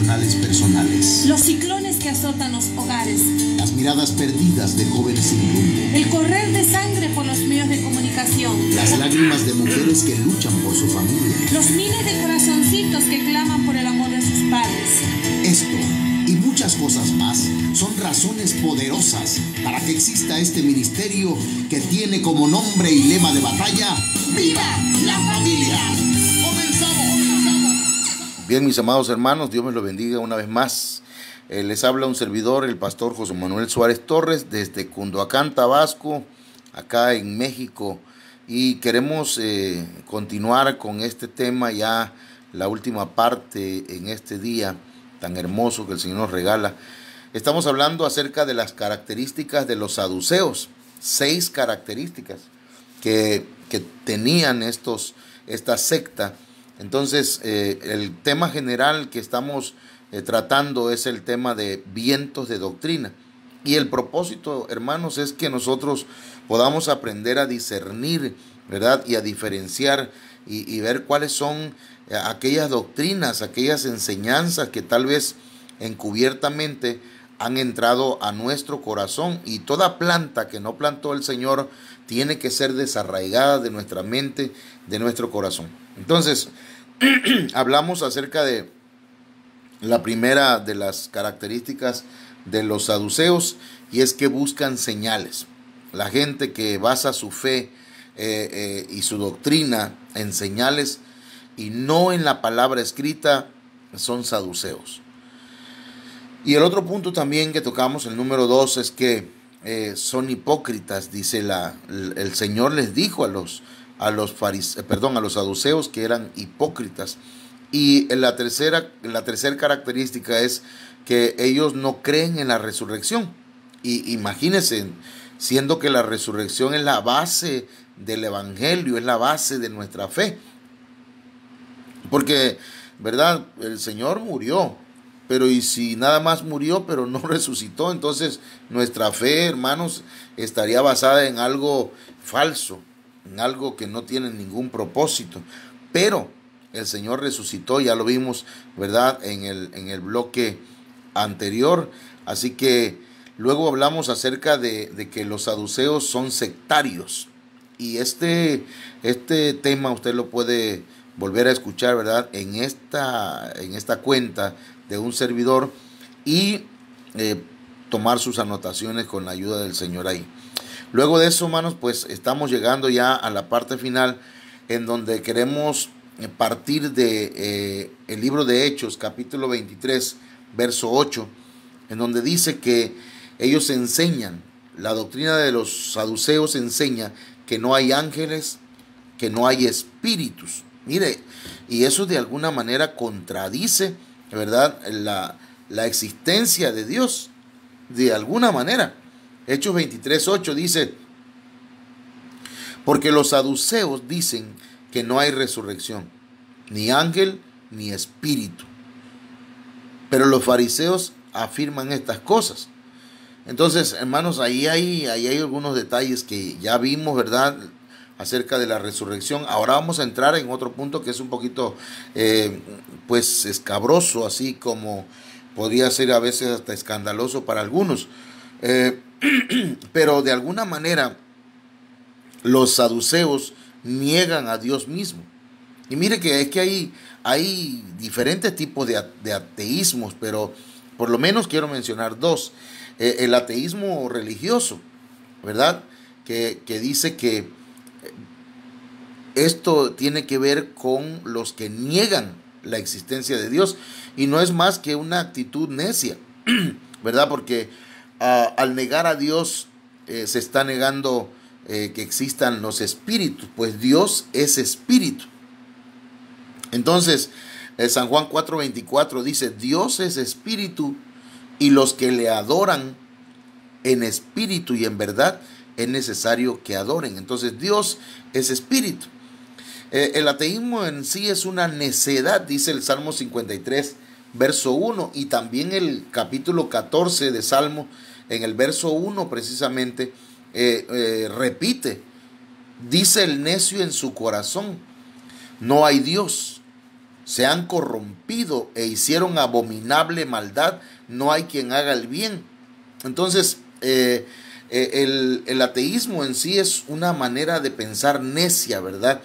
emocionales personales, los ciclones que azotan los hogares, las miradas perdidas de jóvenes sin rumbo, el correr de sangre por los medios de comunicación, las lágrimas de mujeres que luchan por su familia, los miles de corazoncitos que claman por el amor de sus padres. Esto y muchas cosas más son razones poderosas para que exista este ministerio que tiene como nombre y lema de batalla: ¡Viva la familia! ¡Comenzamos! Bien, mis amados hermanos, Dios me los bendiga una vez más. Les habla un servidor, el pastor José Manuel Suárez Torres, desde Cunduacán, Tabasco, acá en México. Y queremos continuar con este tema, ya la última parte en este día tan hermoso que el Señor nos regala. Estamos hablando acerca de las características de los saduceos, 6 características que tenían esta secta. Entonces, el tema general que estamos tratando es el tema de vientos de doctrina. Y el propósito, hermanos, es que nosotros podamos aprender a discernir, ¿verdad? Y a diferenciar y ver cuáles son aquellas doctrinas, aquellas enseñanzas que tal vez encubiertamente han entrado a nuestro corazón. Y toda planta que no plantó el Señor tiene que ser desarraigada de nuestra mente, de nuestro corazón. Entonces, hablamos acerca de la primera de las características de los saduceos, y es que buscan señales. La gente que basa su fe y su doctrina en señales y no en la palabra escrita son saduceos. Y el otro punto también que tocamos, el número 2, es que son hipócritas. Dice el Señor les dijo a los saduceos que eran hipócritas. Y la tercera característica es que ellos no creen en la resurrección. Y imagínense, siendo que la resurrección es la base del evangelio, es la base de nuestra fe. Porque, ¿verdad? El Señor murió, pero y si nada más murió, pero no resucitó, entonces nuestra fe, hermanos, estaría basada en algo falso, en algo que no tiene ningún propósito. Pero el Señor resucitó, ya lo vimos, ¿verdad? En el bloque anterior. Así que luego hablamos acerca de que los saduceos son sectarios. Y este tema usted lo puede volver a escuchar, ¿verdad? En esta cuenta de un servidor y tomar sus anotaciones con la ayuda del Señor ahí. Luego de eso, hermanos, pues estamos llegando ya a la parte final, en donde queremos partir de el libro de Hechos, capítulo 23, verso 8, en donde dice que ellos enseñan, la doctrina de los saduceos enseña que no hay ángeles, que no hay espíritus. Mire, y eso de alguna manera contradice, ¿verdad?, la existencia de Dios, de alguna manera. Hechos 23:8 dice: porque los saduceos dicen que no hay resurrección, ni ángel, ni espíritu. Pero los fariseos afirman estas cosas. Entonces, hermanos, ahí hay algunos detalles que ya vimos, ¿verdad?, acerca de la resurrección. Ahora vamos a entrar en otro punto que es un poquito, pues, escabroso, así como podría ser a veces hasta escandaloso para algunos. Pero de alguna manera los saduceos niegan a Dios mismo. Y mire que es que hay diferentes tipos de ateísmos, pero por lo menos quiero mencionar 2. El ateísmo religioso, ¿verdad?, que dice que esto tiene que ver con los que niegan la existencia de Dios, y no es más que una actitud necia, ¿verdad? Porque al negar a Dios se está negando que existan los espíritus, pues Dios es espíritu. Entonces, San Juan 4:24 dice: Dios es espíritu, y los que le adoran en espíritu y en verdad es necesario que adoren. Entonces, Dios es espíritu. El ateísmo en sí es una necedad, dice el Salmo 53, verso 1, y también el capítulo 14 de Salmo, en el verso 1 precisamente, repite: dice el necio en su corazón, no hay Dios. se han corrompido e hicieron abominable maldad, no hay quien haga el bien. Entonces, el ateísmo en sí es una manera de pensar necia, ¿verdad?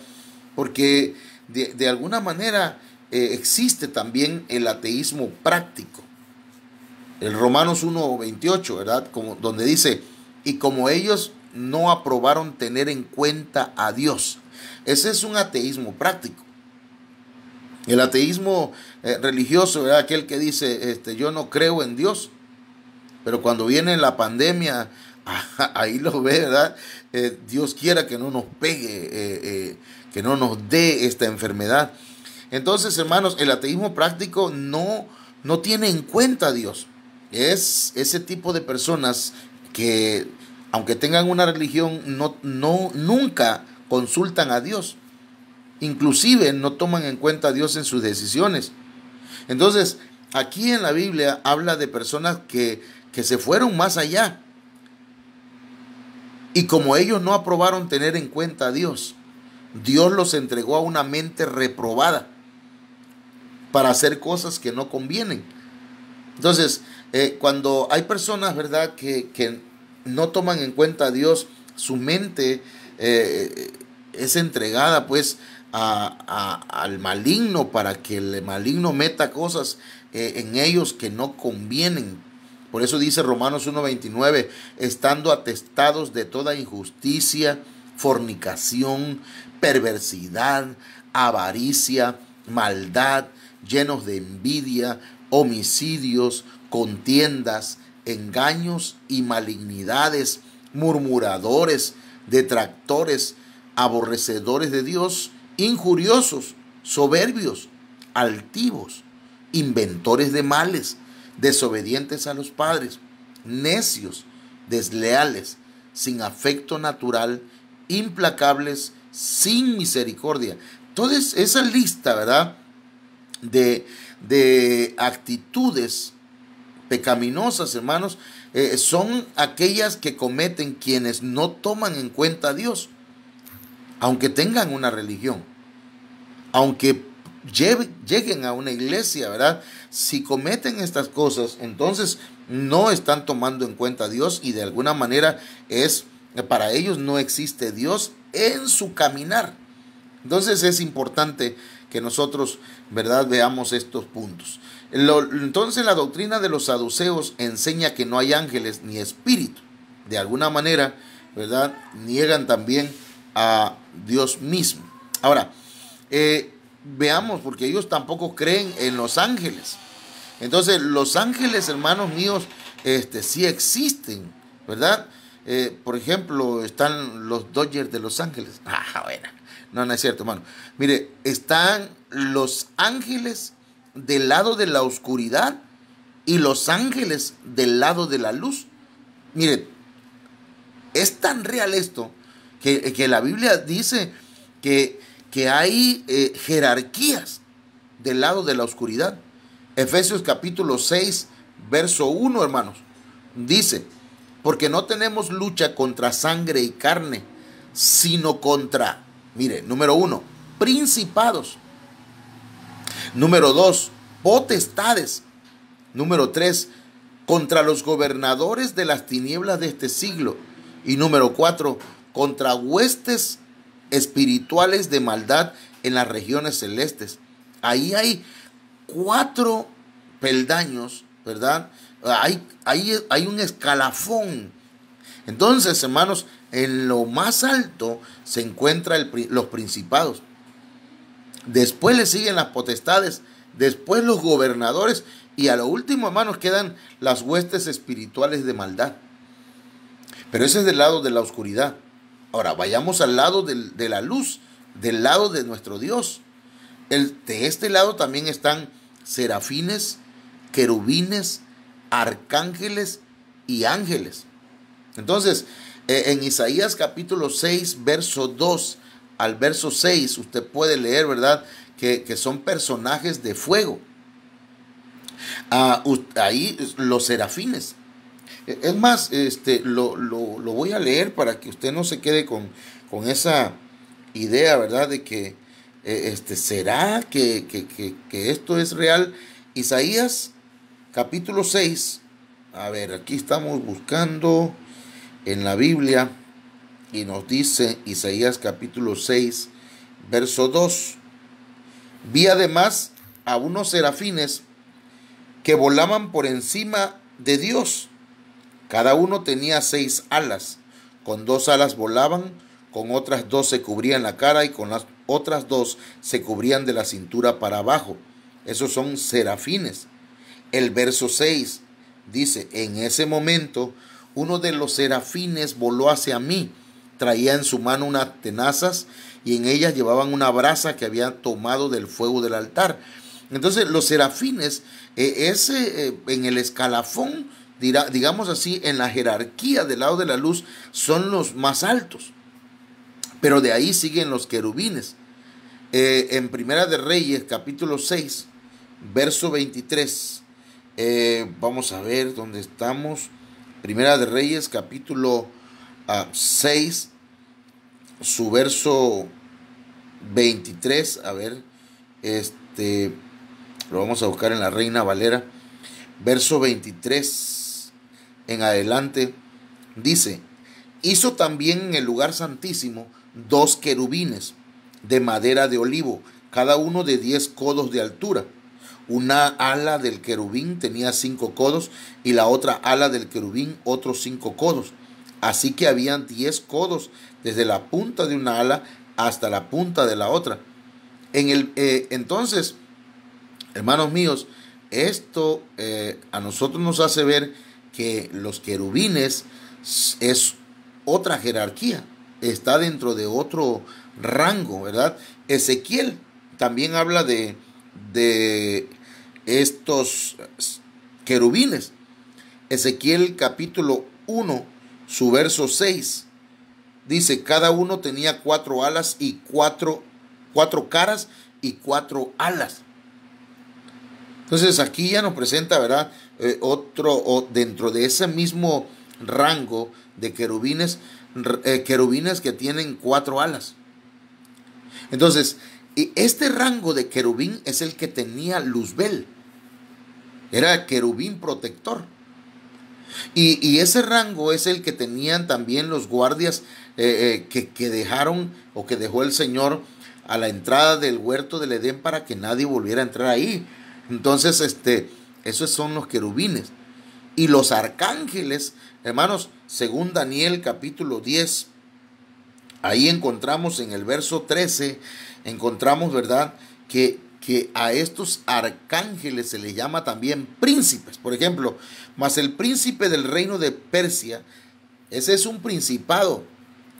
Porque de alguna manera existe también el ateísmo práctico. El Romanos 1:28, ¿verdad? Donde dice, y como ellos no aprobaron tener en cuenta a Dios. Ese es un ateísmo práctico. El ateísmo religioso, ¿verdad? Aquel que dice, yo no creo en Dios, pero cuando viene la pandemia, ahí lo ve, ¿verdad? Dios quiera que no nos pegue, que no nos dé esta enfermedad. Entonces, hermanos, el ateísmo práctico no tiene en cuenta a Dios. Es ese tipo de personas que, aunque tengan una religión, nunca consultan a Dios. Inclusive no toman en cuenta a Dios en sus decisiones. Entonces, aquí en la Biblia habla de personas que se fueron más allá. Y como ellos no aprobaron tener en cuenta a Dios, Dios los entregó a una mente reprobada para hacer cosas que no convienen. Entonces, cuando hay personas, ¿verdad?, que no toman en cuenta a Dios, su mente es entregada pues al maligno, para que el maligno meta cosas en ellos que no convienen. Por eso dice Romanos 1:29, estando atestados de toda injusticia, fornicación, perversidad, avaricia, maldad, llenos de envidia, homicidios, contiendas, engaños y malignidades, murmuradores, detractores, aborrecedores de Dios, injuriosos, soberbios, altivos, inventores de males, desobedientes a los padres, necios, desleales, sin afecto natural, implacables, sin misericordia. Toda esa lista, ¿verdad?, de actitudes pecaminosas, hermanos, son aquellas que cometen quienes no toman en cuenta a Dios, aunque tengan una religión, aunque lleguen a una iglesia, ¿verdad? Si cometen estas cosas, entonces no están tomando en cuenta a Dios, y de alguna manera para ellos no existe Dios en su caminar. Entonces es importante que nosotros, ¿verdad?, veamos estos puntos. Entonces la doctrina de los saduceos enseña que no hay ángeles ni espíritu. De alguna manera, ¿verdad?, niegan también a Dios mismo. Ahora, veamos, porque ellos tampoco creen en los ángeles. Entonces los ángeles, hermanos míos, sí existen, ¿verdad? Por ejemplo, están los Dodgers de Los Ángeles. Bueno. No es cierto, hermano. Mire, están los ángeles del lado de la oscuridad y los ángeles del lado de la luz. Mire, es tan real esto que la Biblia dice que hay jerarquías del lado de la oscuridad. Efesios capítulo 6, verso 1, hermanos, dice, porque no tenemos lucha contra sangre y carne, sino contra... Mire, número 1, principados. Número 2, potestades. Número 3, contra los gobernadores de las tinieblas de este siglo. Y número 4, contra huestes espirituales de maldad en las regiones celestes. Ahí hay 4 peldaños, ¿verdad? Hay un escalafón. Entonces, hermanos, en lo más alto se encuentran los principados. Después le siguen las potestades, después los gobernadores, y a lo último, hermanos, quedan las huestes espirituales de maldad. Pero ese es del lado de la oscuridad. Ahora, vayamos al lado de la luz, del lado de nuestro Dios. De este lado también están serafines, querubines, arcángeles y ángeles. Entonces, en Isaías capítulo 6, verso 2 al verso 6, usted puede leer, ¿verdad?, que son personajes de fuego. Ahí los serafines. Es más, lo voy a leer para que usted no se quede con esa idea, ¿verdad?, de que ¿será que esto es real? Isaías capítulo 6, a ver, aquí estamos buscando en la Biblia y nos dice Isaías capítulo 6, verso 2. Vi además a unos serafines que volaban por encima de Dios. Cada uno tenía 6 alas. Con 2 alas volaban, con otras 2 se cubrían la cara y con las otras 2 se cubrían de la cintura para abajo. Esos son serafines. El verso 6 dice, en ese momento uno de los serafines voló hacia mí. Traía en su mano unas tenazas y en ellas llevaban una brasa que habían tomado del fuego del altar. Entonces los serafines, en el escalafón, digamos así, en la jerarquía del lado de la luz, son los más altos. Pero de ahí siguen los querubines. En Primera de Reyes, capítulo 6, verso 23. Vamos a ver dónde estamos. Primera de Reyes, capítulo 6, su verso 23. A ver, lo vamos a buscar en la Reina Valera. Verso 23 en adelante dice: hizo también en el lugar santísimo 2 querubines de madera de olivo, cada uno de 10 codos de altura. Una ala del querubín tenía 5 codos y la otra ala del querubín otros 5 codos. Así que habían 10 codos desde la punta de una ala hasta la punta de la otra. Entonces, hermanos míos, esto a nosotros nos hace ver que los querubines es otra jerarquía, está dentro de otro rango, ¿verdad? Ezequiel también habla de estos querubines. Ezequiel capítulo 1, su verso 6, dice: cada uno tenía 4 alas y cuatro caras y 4 alas. Entonces aquí ya nos presenta, ¿verdad? Dentro de ese mismo rango de querubines, querubines que tienen 4 alas. Entonces, este rango de querubín es el que tenía Luzbel. Era querubín protector. Y ese rango es el que tenían también los guardias que dejaron o que dejó el Señor a la entrada del huerto del Edén para que nadie volviera a entrar ahí. Entonces, esos son los querubines. Y los arcángeles, hermanos, según Daniel capítulo 10, ahí encontramos en el verso 13, encontramos, ¿verdad?, que a estos arcángeles se les llama también príncipes. Por ejemplo, mas el príncipe del reino de Persia, ese es un principado,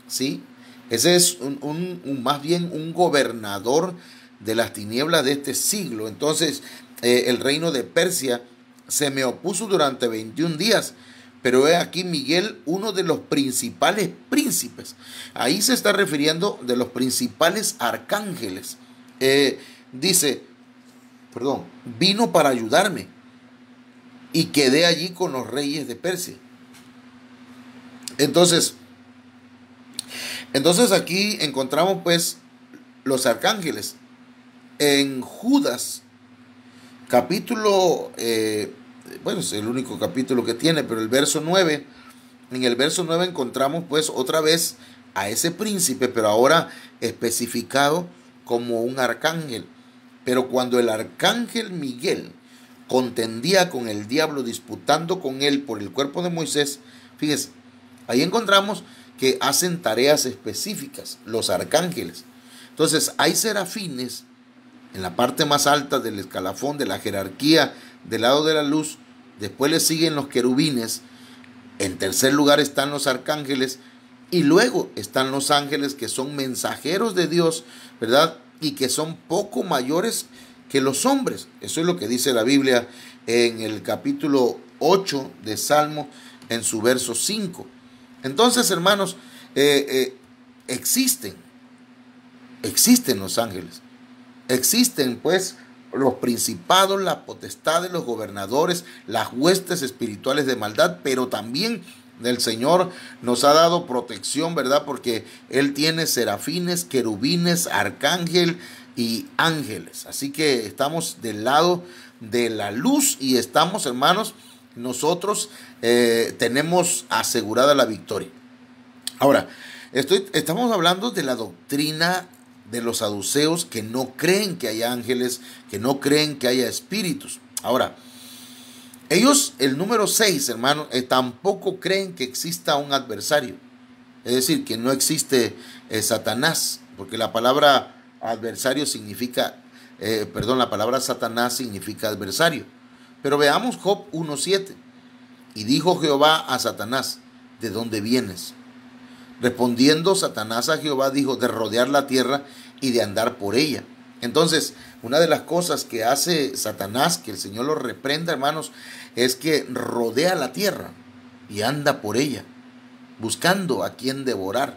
¿sí? Ese es más bien un gobernador de las tinieblas de este siglo. Entonces, el reino de Persia se me opuso durante 21 días. Pero he aquí Miguel, uno de los principales príncipes. Ahí se está refiriendo de los principales arcángeles. Vino para ayudarme y quedé allí con los reyes de Persia. Entonces aquí encontramos pues los arcángeles. En Judas, capítulo, es el único capítulo que tiene, pero el verso 9, en el verso 9 encontramos pues otra vez a ese príncipe, pero ahora especificado como un arcángel. Pero cuando el arcángel Miguel contendía con el diablo, disputando con él por el cuerpo de Moisés, fíjese, ahí encontramos que hacen tareas específicas los arcángeles. Entonces hay serafines en la parte más alta del escalafón de la jerarquía del lado de la luz. Después le siguen los querubines. En tercer lugar están los arcángeles. Y luego están los ángeles, que son mensajeros de Dios, ¿verdad? Y que son poco mayores que los hombres. Eso es lo que dice la Biblia en el capítulo 8 de Salmo, en su verso 5. Entonces, hermanos, existen los ángeles. Existen pues los principados, las potestades, los gobernadores, las huestes espirituales de maldad, pero también el Señor nos ha dado protección, ¿verdad? Porque Él tiene serafines, querubines, arcángel y ángeles. Así que estamos del lado de la luz y estamos, hermanos, nosotros tenemos asegurada la victoria. Ahora, estamos hablando de la doctrina de los saduceos que no creen que haya ángeles, que no creen que haya espíritus. Ahora, ellos, el número 6, hermanos, tampoco creen que exista un adversario. Es decir, que no existe Satanás, porque la palabra adversario significa, la palabra Satanás significa adversario. Pero veamos Job 1:7. Y dijo Jehová a Satanás, ¿de dónde vienes? Respondiendo Satanás a Jehová, dijo, de rodear la tierra y de andar por ella. Entonces, una de las cosas que hace Satanás, que el Señor lo reprenda, hermanos, es que rodea la tierra y anda por ella, buscando a quien devorar.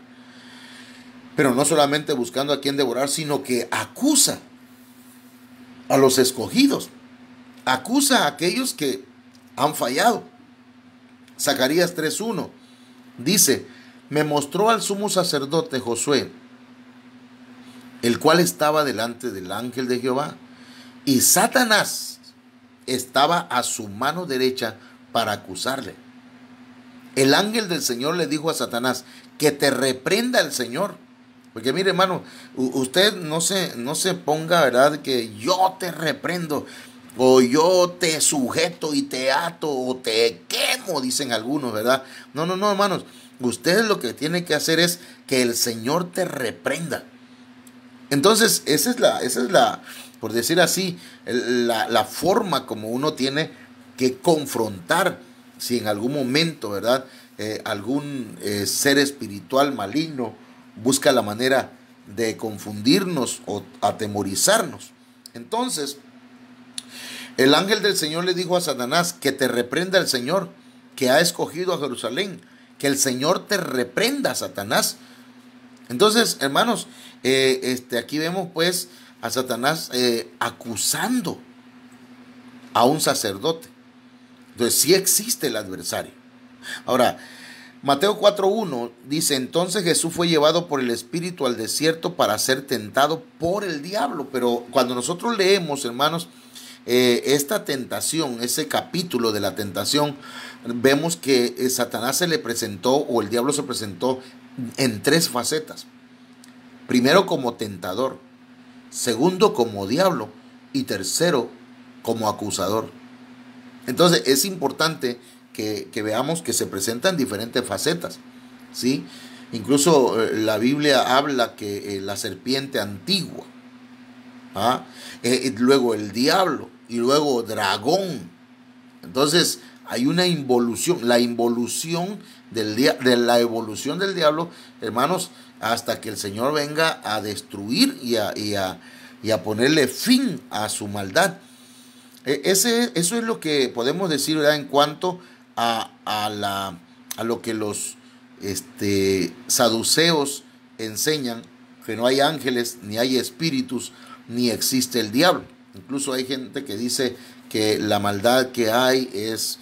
Pero no solamente buscando a quien devorar, sino que acusa a los escogidos, acusa a aquellos que han fallado. Zacarías 3:1 dice, me mostró al sumo sacerdote Josué, el cual estaba delante del ángel de Jehová, y Satanás estaba a su mano derecha para acusarle. El ángel del Señor le dijo a Satanás, que te reprenda el Señor. Porque mire, hermano, usted no se ponga, ¿verdad?, que yo te reprendo, o yo te sujeto y te ato, o te quemo, dicen algunos, ¿verdad? No, hermanos. Usted lo que tiene que hacer es que el Señor te reprenda. Entonces, esa es la, por decir así, la forma como uno tiene que confrontar si en algún momento, ¿verdad?, algún ser espiritual maligno busca la manera de confundirnos o atemorizarnos. Entonces, el ángel del Señor le dijo a Satanás, que te reprenda el Señor, que ha escogido a Jerusalén. Que el Señor te reprenda, Satanás. Entonces, hermanos, aquí vemos pues a Satanás acusando a un sacerdote. Entonces, sí existe el adversario. Ahora, Mateo 4:1 dice, entonces Jesús fue llevado por el Espíritu al desierto para ser tentado por el diablo. Pero cuando nosotros leemos, hermanos, esta tentación, ese capítulo de la tentación, vemos que Satanás se le presentó, o el diablo se presentó en 3 facetas. Primero como tentador, segundo como diablo y tercero como acusador. Entonces es importante que veamos que se presentan diferentes facetas, ¿sí? Incluso la Biblia habla que la serpiente antigua, luego el diablo y luego dragón. Entonces hay una involución, la involución de la evolución del diablo, hermanos, hasta que el Señor venga a destruir y a ponerle fin a su maldad. Eso es lo que podemos decir, ¿verdad?, en cuanto a lo que los saduceos enseñan, que no hay ángeles, ni hay espíritus, ni existe el diablo. Incluso hay gente que dice que la maldad que hay es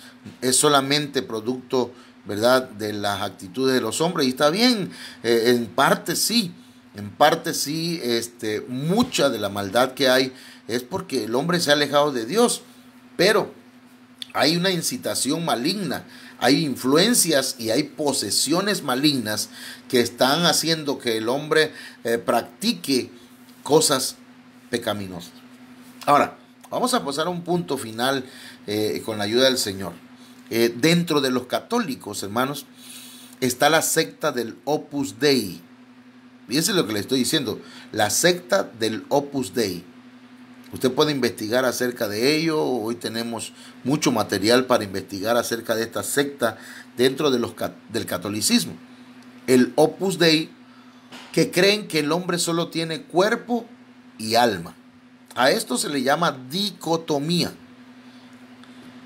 solamente producto, ¿verdad?, de las actitudes de los hombres. Y está bien, en parte sí, mucha de la maldad que hay es porque el hombre se ha alejado de Dios, pero hay una incitación maligna, hay influencias y hay posesiones malignas que están haciendo que el hombre practique cosas pecaminosas. Ahora, vamos a pasar a un punto final con la ayuda del Señor. Dentro de los católicos, hermanos, está la secta del Opus Dei. Fíjense lo que le estoy diciendo, la secta del Opus Dei. Usted puede investigar acerca de ello. Hoy tenemos mucho material para investigar acerca de esta secta dentro de del catolicismo. El Opus Dei, que creen que el hombre solo tiene cuerpo y alma. A esto se le llama dicotomía.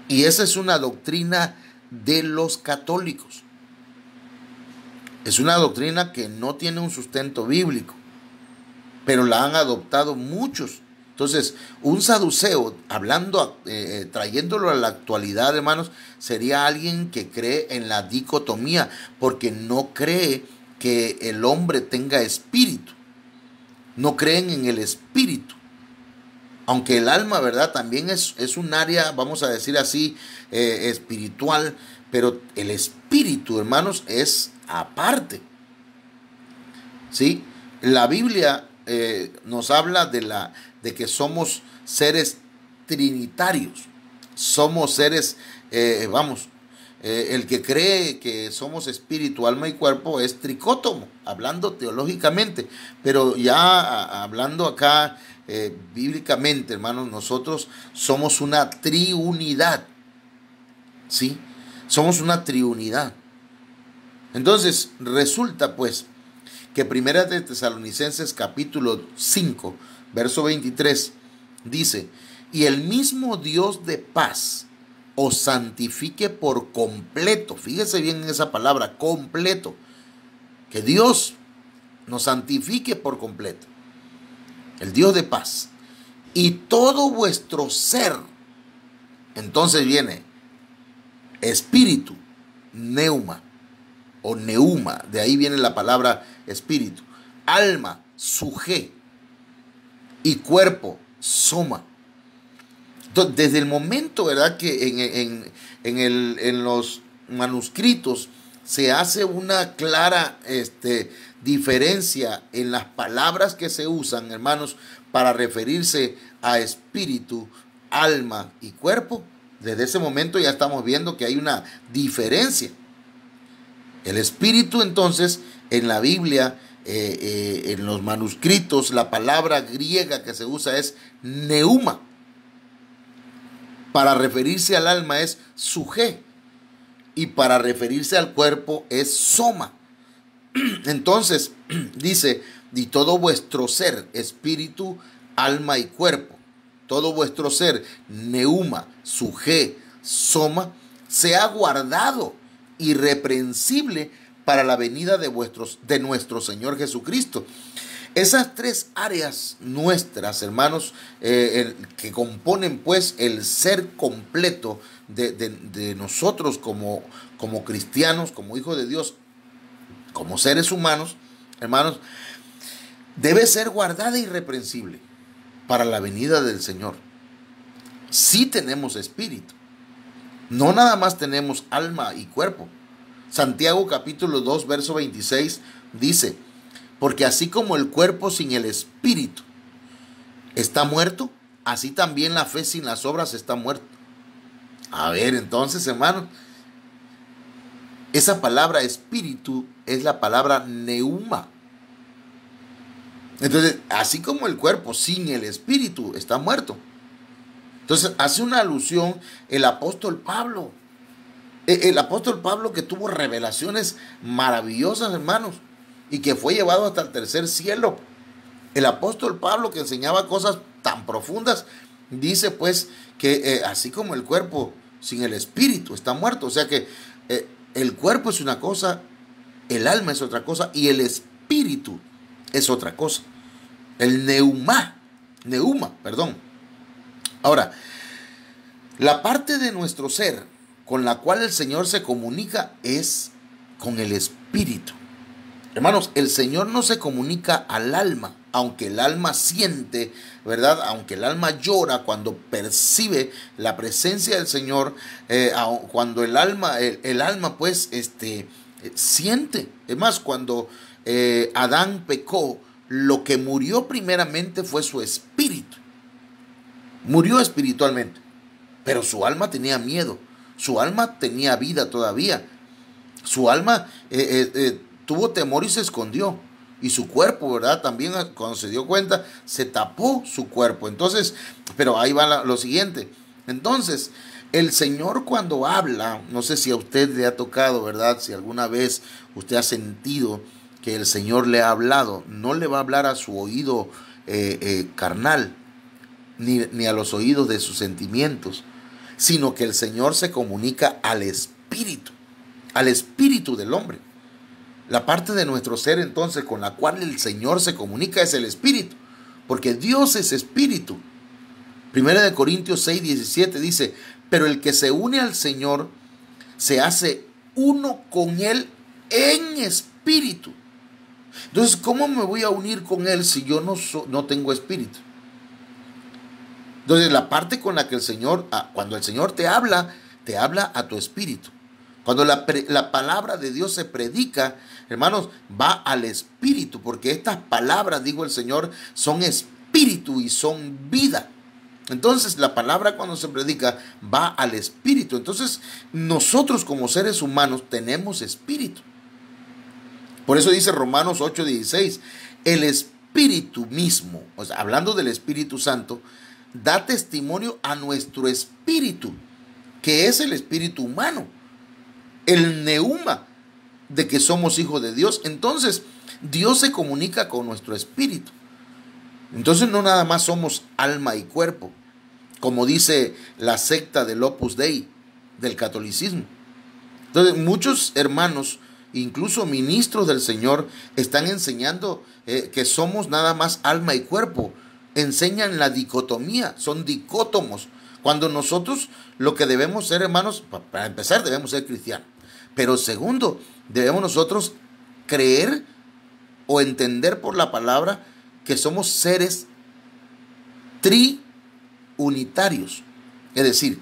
Y esa es una doctrina de los católicos. Es una doctrina que no tiene un sustento bíblico, pero la han adoptado muchos. Entonces, un saduceo, trayéndolo a la actualidad, hermanos, sería alguien que cree en la dicotomía, porque no cree que el hombre tenga espíritu. no creen en el espíritu. Aunque el alma, ¿verdad? También es un área, vamos a decir así, espiritual, pero el espíritu, hermanos, es aparte. ¿Sí? La Biblia nos habla de que somos seres trinitarios. Somos seres, el que cree que somos espíritu, alma y cuerpo es tricótomo, hablando teológicamente, pero ya hablando acá bíblicamente, hermanos, nosotros somos una triunidad, ¿sí? Somos una triunidad. Entonces, resulta pues que Primera de Tesalonicenses capítulo 5, verso 23, dice: y el mismo Dios de paz os santifique por completo. Fíjese bien en esa palabra, completo. Que Dios nos santifique por completo. El Dios de paz. Y todo vuestro ser. Entonces viene espíritu, neuma o neuma. De ahí viene la palabra espíritu. Alma, suje. Y cuerpo, soma. Entonces, desde el momento, ¿verdad?, que en los manuscritos se hace una clara diferencia en las palabras que se usan, hermanos, para referirse a espíritu, alma y cuerpo, desde ese momento ya estamos viendo que hay una diferencia. El espíritu, entonces, en la Biblia, en los manuscritos, la palabra griega que se usa es neuma. Para referirse al alma es suje y para referirse al cuerpo es soma. Entonces dice: y todo vuestro ser, espíritu, alma y cuerpo, todo vuestro ser, neuma, suje, soma, sea guardado irreprensible para la venida de nuestro Señor Jesucristo. Esas tres áreas nuestras, hermanos, que componen pues el ser completo de nosotros como cristianos, como hijos de Dios, como seres humanos, hermanos, debe ser guardada irreprensible para la venida del Señor. Sí tenemos espíritu, no nada más tenemos alma y cuerpo. Santiago capítulo 2, verso 26 dice: porque así como el cuerpo sin el espíritu está muerto, así también la fe sin las obras está muerta. A ver, entonces, hermanos, esa palabra espíritu es la palabra neuma. Entonces, así como el cuerpo sin el espíritu está muerto. Entonces, hace una alusión el apóstol Pablo. El apóstol Pablo, que tuvo revelaciones maravillosas, hermanos, y que fue llevado hasta el tercer cielo. El apóstol Pablo, que enseñaba cosas tan profundas, dice pues que así como el cuerpo sin el espíritu está muerto, o sea que el cuerpo es una cosa, el alma es otra cosa y el espíritu es otra cosa. El neuma, perdón. Ahora, la parte de nuestro ser con la cual el Señor se comunica es con el espíritu. Hermanos, el Señor no se comunica al alma, aunque el alma siente, ¿verdad? Aunque el alma llora cuando percibe la presencia del Señor, cuando el alma pues siente. Es más, cuando Adán pecó, lo que murió primeramente fue su espíritu. Murió espiritualmente, pero su alma tenía miedo, su alma tenía vida todavía, su alma tuvo temor y se escondió. Y su cuerpo, ¿verdad? También cuando se dio cuenta, se tapó su cuerpo. Entonces, pero ahí va lo siguiente. Entonces, el Señor cuando habla, no sé si a usted le ha tocado, ¿verdad? Si alguna vez usted ha sentido que el Señor le ha hablado, no le va a hablar a su oído carnal, ni a los oídos de sus sentimientos, sino que el Señor se comunica al espíritu del hombre. La parte de nuestro ser entonces con la cual el Señor se comunica es el espíritu, porque Dios es espíritu. 1 Corintios 6, 17 dice: pero el que se une al Señor se hace uno con Él en espíritu. Entonces, ¿cómo me voy a unir con Él si yo no tengo espíritu? Entonces, la parte con la que el Señor, cuando el Señor te habla a tu espíritu. Cuando la palabra de Dios se predica, hermanos, va al espíritu, porque estas palabras, digo el Señor, son espíritu y son vida. Entonces, la palabra cuando se predica va al espíritu. Entonces, nosotros como seres humanos tenemos espíritu. Por eso dice Romanos 8:16, el espíritu mismo, o sea, hablando del Espíritu Santo, da testimonio a nuestro espíritu, que es el espíritu humano, el neuma de que somos hijos de Dios. Entonces, Dios se comunica con nuestro espíritu. Entonces, no nada más somos alma y cuerpo, como dice la secta del Opus Dei, del catolicismo. Entonces, muchos hermanos, incluso ministros del Señor, están enseñando que somos nada más alma y cuerpo. Enseñan la dicotomía, son dicótomos. Cuando nosotros lo que debemos ser, hermanos, para empezar, debemos ser cristianos. Pero segundo, debemos nosotros creer o entender por la palabra que somos seres triunitarios. Es decir,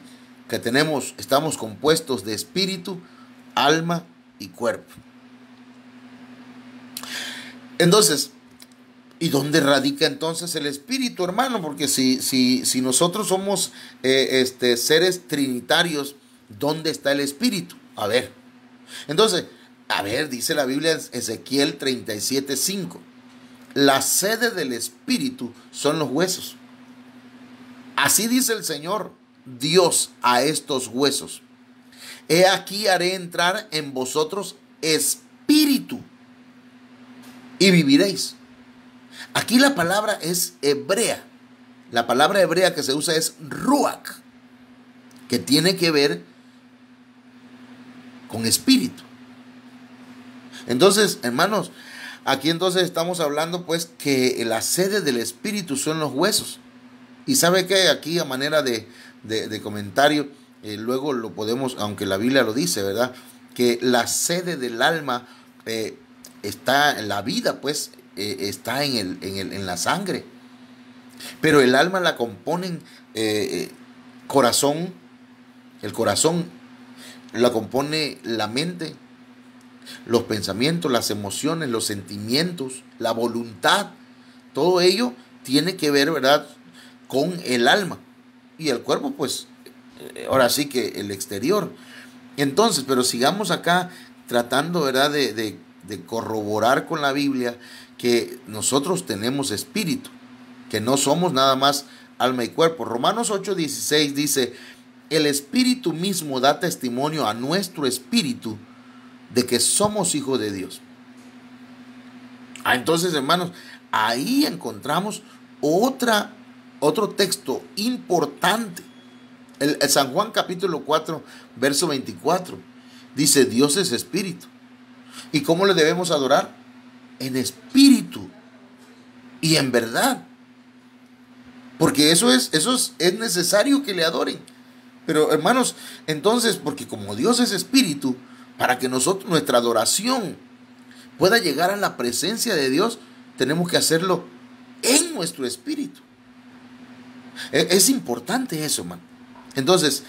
que estamos compuestos de espíritu, alma y cuerpo. Entonces, ¿y dónde radica entonces el espíritu, hermano? Porque si nosotros somos seres trinitarios, ¿dónde está el espíritu? Entonces, dice la Biblia en Ezequiel 37:5, la sede del espíritu son los huesos. Así dice el Señor Dios a estos huesos: he aquí haré entrar en vosotros espíritu y viviréis. Aquí la palabra es hebrea. La palabra hebrea que se usa es ruach, que tiene que ver con espíritu. Entonces, hermanos, aquí entonces estamos hablando pues que la sede del espíritu son los huesos. Y sabe que aquí a manera de comentario, luego lo podemos, aunque la Biblia lo dice, ¿verdad? Que la sede del alma está en la vida, pues está en la sangre. Pero el alma la componen corazón, el corazón la compone la mente, los pensamientos, las emociones, los sentimientos, la voluntad. Todo ello tiene que ver, ¿verdad?, con el alma. Y el cuerpo, pues, ahora sí que el exterior. Entonces, pero sigamos acá tratando, ¿verdad?, de corroborar con la Biblia que nosotros tenemos espíritu, que no somos nada más alma y cuerpo. Romanos 8:16 dice: el espíritu mismo da testimonio a nuestro espíritu de que somos hijos de Dios. Entonces, hermanos, ahí encontramos otro texto importante. El San Juan capítulo 4, verso 24. Dice: Dios es espíritu. ¿Y cómo le debemos adorar? En espíritu y en verdad. Porque eso es necesario que le adoren. Pero, hermanos, entonces, porque como Dios es espíritu, para que nuestra adoración pueda llegar a la presencia de Dios, tenemos que hacerlo en nuestro espíritu. Es importante eso, hermano. Entonces,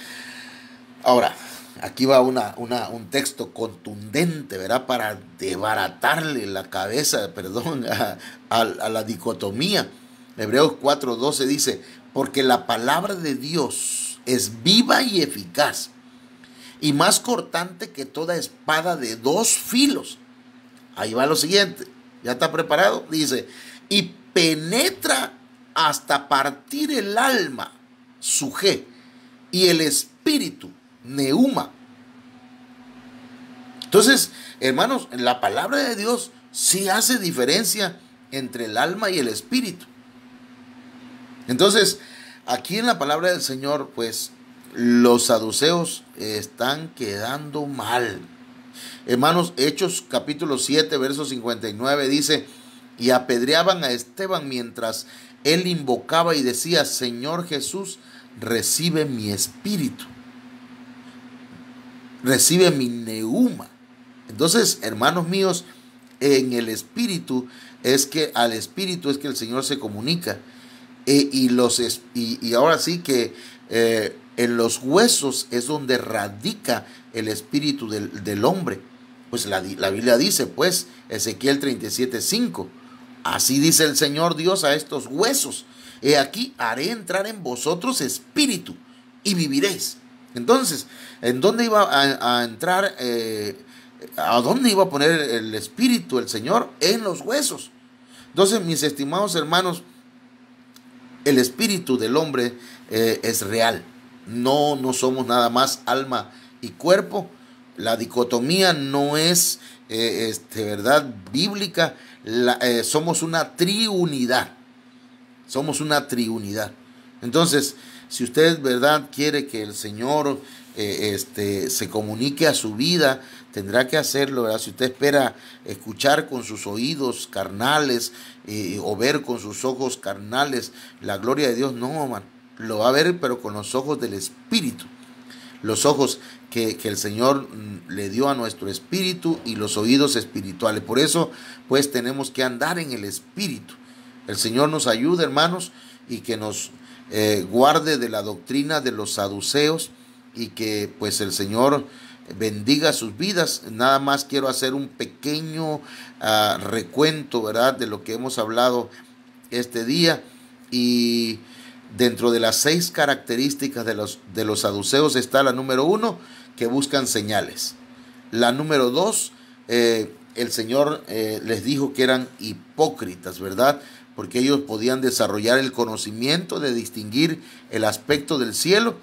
ahora, aquí va un texto contundente, ¿verdad?, para desbaratarle la cabeza, a la dicotomía. Hebreos 4:12 dice: porque la palabra de Dios es viva y eficaz, y más cortante que toda espada de dos filos. Ahí va lo siguiente. ¿Ya está preparado? Dice: y penetra hasta partir el alma, suje, y el espíritu, neuma. Entonces, hermanos, la palabra de Dios sí hace diferencia entre el alma y el espíritu. Entonces, aquí en la palabra del Señor, pues, los saduceos están quedando mal. Hermanos, Hechos capítulo 7, verso 59 dice: y apedreaban a Esteban mientras él invocaba y decía: Señor Jesús, recibe mi espíritu, recibe mi neuma. Entonces, hermanos míos, en el Espíritu es que al Espíritu es que el Señor se comunica. Y ahora sí que en los huesos es donde radica el espíritu del hombre. Pues la Biblia dice, pues, Ezequiel 37:5, así dice el Señor Dios a estos huesos: he aquí, haré entrar en vosotros espíritu y viviréis. Entonces, ¿en dónde iba a entrar? ¿A dónde iba a poner el espíritu el Señor? En los huesos. Entonces, mis estimados hermanos, el espíritu del hombre es real. No somos nada más alma y cuerpo. La dicotomía no es verdad bíblica. Somos una triunidad. Somos una triunidad. Entonces, si usted verdad quiere que el Señor se comunique a su vida, tendrá que hacerlo, ¿verdad? Si usted espera escuchar con sus oídos carnales o ver con sus ojos carnales la gloria de Dios, no, man, lo va a ver, pero con los ojos del Espíritu, los ojos que el Señor le dio a nuestro espíritu y los oídos espirituales. Por eso, pues, tenemos que andar en el Espíritu. El Señor nos ayude, hermanos, y que nos guarde de la doctrina de los saduceos, y que pues el Señor bendiga sus vidas. Nada más quiero hacer un pequeño recuento, ¿verdad?, de lo que hemos hablado este día. Y dentro de las 6 características de los saduceos está la número 1, que buscan señales. La número 2, el Señor les dijo que eran hipócritas, ¿verdad?, porque ellos podían desarrollar el conocimiento de distinguir el aspecto del cielo,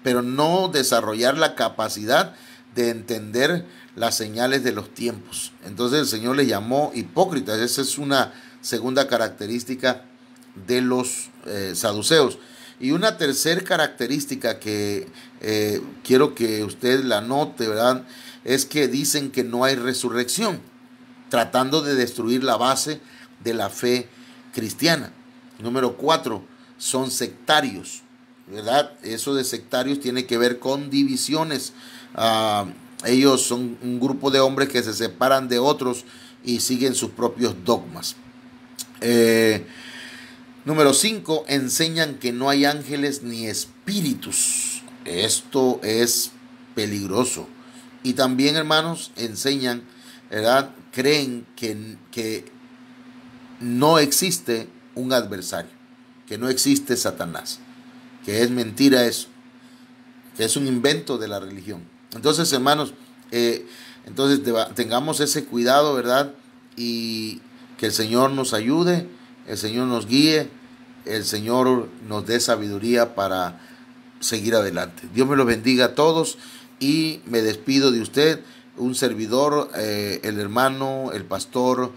pero no desarrollar la capacidad de entender las señales de los tiempos. Entonces el Señor les llamó hipócritas. Esa es una segunda característica de los saduceos. Y una tercera característica que quiero que usted la note, ¿verdad?, es que dicen que no hay resurrección, tratando de destruir la base de la fe cristiana. Número 4, son sectarios, ¿verdad? Eso de sectarios tiene que ver con divisiones. Ellos son un grupo de hombres que se separan de otros y siguen sus propios dogmas. Número 5, enseñan que no hay ángeles ni espíritus. Esto es peligroso. Y también, hermanos, enseñan, ¿verdad?, creen que no existe un adversario, que no existe Satanás, que es mentira eso, que es un invento de la religión. Entonces, hermanos, tengamos ese cuidado, ¿verdad? Y que el Señor nos ayude, el Señor nos guíe, el Señor nos dé sabiduría para seguir adelante. Dios me los bendiga a todos y me despido de usted, un servidor, el hermano, el pastor,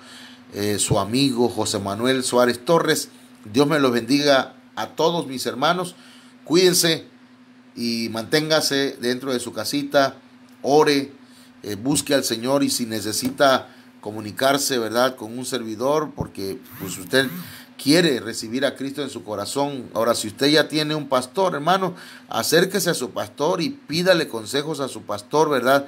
su amigo José Manuel Suárez Torres. Dios me los bendiga a todos mis hermanos. Cuídense y manténgase dentro de su casita, ore, busque al Señor, y si necesita comunicarse, ¿verdad?, con un servidor, porque pues usted quiere recibir a Cristo en su corazón. Ahora, si usted ya tiene un pastor, hermano, acérquese a su pastor y pídale consejos a su pastor, ¿verdad?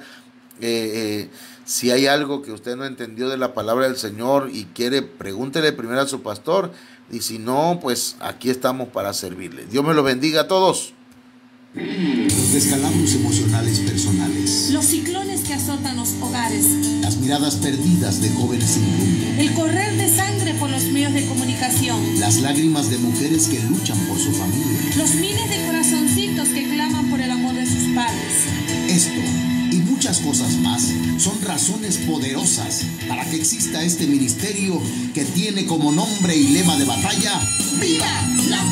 Si hay algo que usted no entendió de la palabra del Señor y quiere, pregúntele primero a su pastor, y si no, pues aquí estamos para servirle. Dios me lo bendiga a todos. Los descalabros emocionales personales, Los ciclones que azotan los hogares, las miradas perdidas de jóvenes sin rumbo, el correr de sangre por los medios de comunicación, las lágrimas de mujeres que luchan por su familia. los miles de corazoncitos que claman por el amor de sus padres. Esto y muchas cosas más son razones poderosas para que exista este ministerio que tiene como nombre y lema de batalla: ¡Viva la